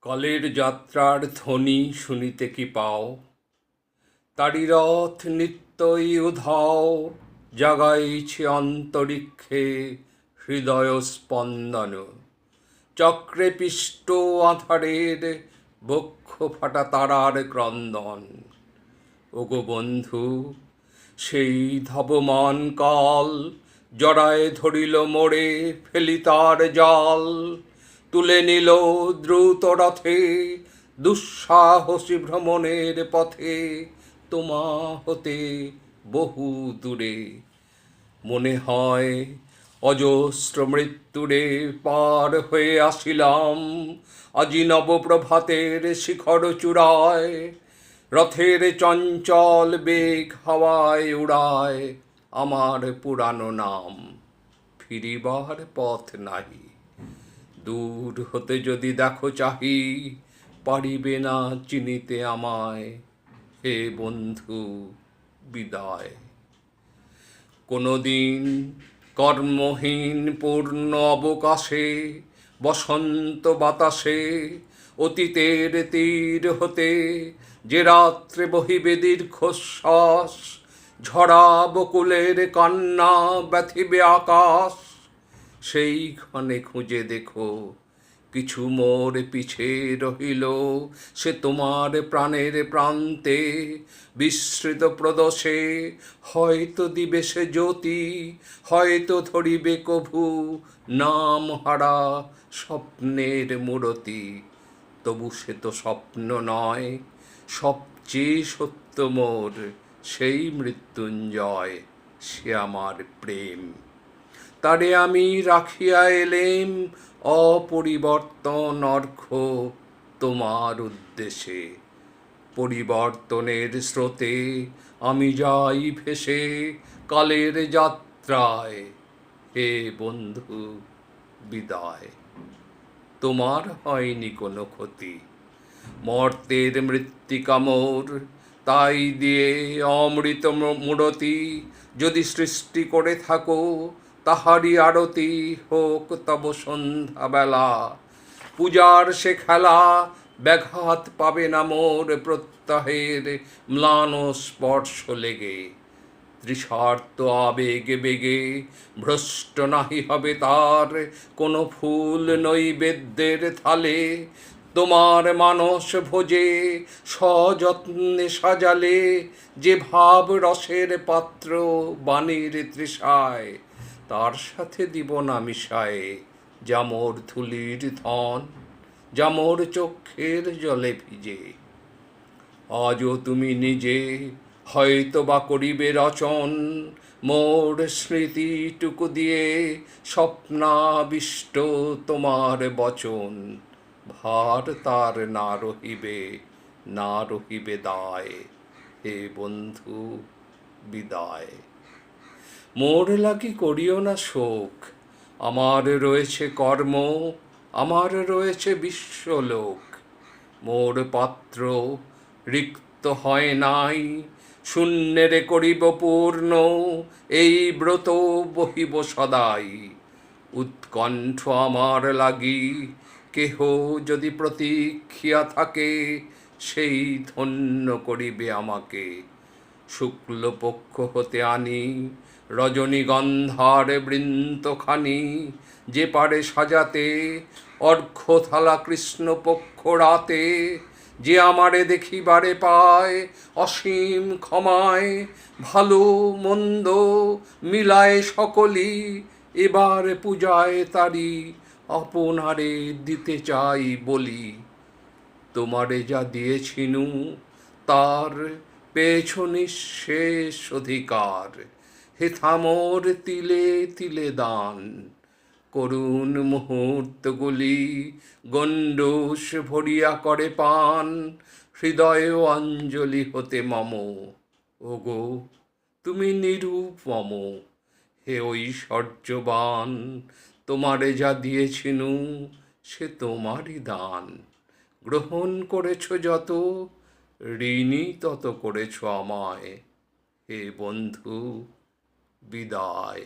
কলের যাত্রার ধ্বনি শুনিতে কি পাও, তারি রথ নিত্যই উধাও, জাগাইছে অন্তরিক্ষে হৃদয় স্পন্দন। চক্রে পিষ্ট আধারের বক্ষ ফাটা তারার ক্রন্দন। ওগো বন্ধু, সেই ধাবমান কাল জড়ায় ধরিল মোড়ে, ফেলি তার জাল। তুলে নিল দ্রুত রথে দুঃসাহসী ভ্রমণের পথে, তোমা হতে বহু দূরে। মনে হয় অজস্র মৃত্যুরে পার হয়ে আসিলাম, আজি নবপ্রভাতের শিখর চূড়ায়। রথের চঞ্চল বেগ হাওয়ায় উড়ায় আমার পুরানো নাম, ফিরিবার পথ নাহি। দূর হতে যদি দেখো চাহি, পারিবে না চিনিতে আমায়, হে বন্ধু বিদায়। কোনোদিন কর্মহীন পূর্ণ অবকাশে, বসন্ত বাতাসে, অতীতের তীর হতে যে রাত্রে বহিবে দীর্ঘশ্বাস, ঝরা বকুলের কান্না ব্যথিবে আকাশ। সেইখানে খুঁজে দেখো কিছু মোর পিছে রহিল, সে তোমার প্রাণের প্রান্তে বিস্মৃত প্রদোষে। হয়তো দিবে সে জ্যোতি, হয়তো ধরিবে কভু নাম হারা স্বপ্নের মূরতি। তবু সে তো স্বপ্ন নয়, সবচেয়ে সত্য মোর সেই মৃত্যুঞ্জয়, সে আমার প্রেম। তারে আমি রাখিয়া এলেম অপরিবর্তন অর্ঘ তোমার উদ্দেশে। পরিবর্তনের স্রোতে আমি যাই ভেসে কালের যাত্রায়, হে বন্ধু বিদায়। তোমার হয়নি কোনো ক্ষতি, মর্তের মৃত্তিকা মোর, তাই দিয়ে অমৃত মূরতি যদি সৃষ্টি করে থাকো, তাহারি আরতি হোক তব সন্ধ্যাবেলা। পূজার সে খেলা ব্যাঘাত পাবে না মোর প্রত্যহের ম্লান স্পর্শ লেগে। তৃষার্ত আবেগে বেগে ভ্রষ্ট নাহি হবে তার কোনো ফুল নৈবেদ্যের থালে। তোমার মানস ভোজে সযত্নে সাজালে যে ভাব রসের পাত্র বাণীর তৃষায়, তার সাথে দিব না মিশায়ে যা মোর ধুলির ধন, যা মোর চক্ষের জলে ভিজে। আজও তুমি নিজে হয়তো বা করিবে রচন, মোর স্মৃতিটুকু দিয়ে স্বপ্নাবিষ্ট তোমার বচন। ভার তার না রহিবে, না রহিবে দায়, হে বন্ধু বিদায়। মোর লাগি করিও না শোক, আমার রয়েছে কর্ম, আমার রয়েছে বিশ্বলোক। মোর পাত্র রিক্ত হয় নাই, শূন্যেরে করিব পূর্ণ, এই ব্রত বহিব সদাই। উৎকণ্ঠ আমার লাগি কেহ যদি প্রতীক্ষিয়া থাকে, সেই ধন্য করিবে আমাকে। শুক্লপক্ষ হতে আনি রজনীগন্ধার বৃন্তখানি, যে পারে সাজাতে অর্ঘ্যথালা কৃষ্ণপক্ষ রাতে। যে আমারে দেখিবারে পায় অসীম ক্ষমায়, ভালো মন্দ মিলায় সকলি, এবার পূজায় তারি আপনারে দিতে চাই বলি। তোমারে যা দিয়েছিনু তার পেয়েছ নিঃশেষ অধিকার, হেথা মোর তিলে তিলে দান। করুণ মুহূর্তগুলি গণ্ডূষ ভরিয়া করে পান, হৃদয়ে অঞ্জলি হতে মম। ওগো তুমি নিরুপম, হে ঐশ্বর্যবান, তোমারে যা দিয়েছিনু সে তোমারই দান। গ্রহণ করেছ যত, ঋণী তত করেছ আমায়, হে বন্ধু বিদায়।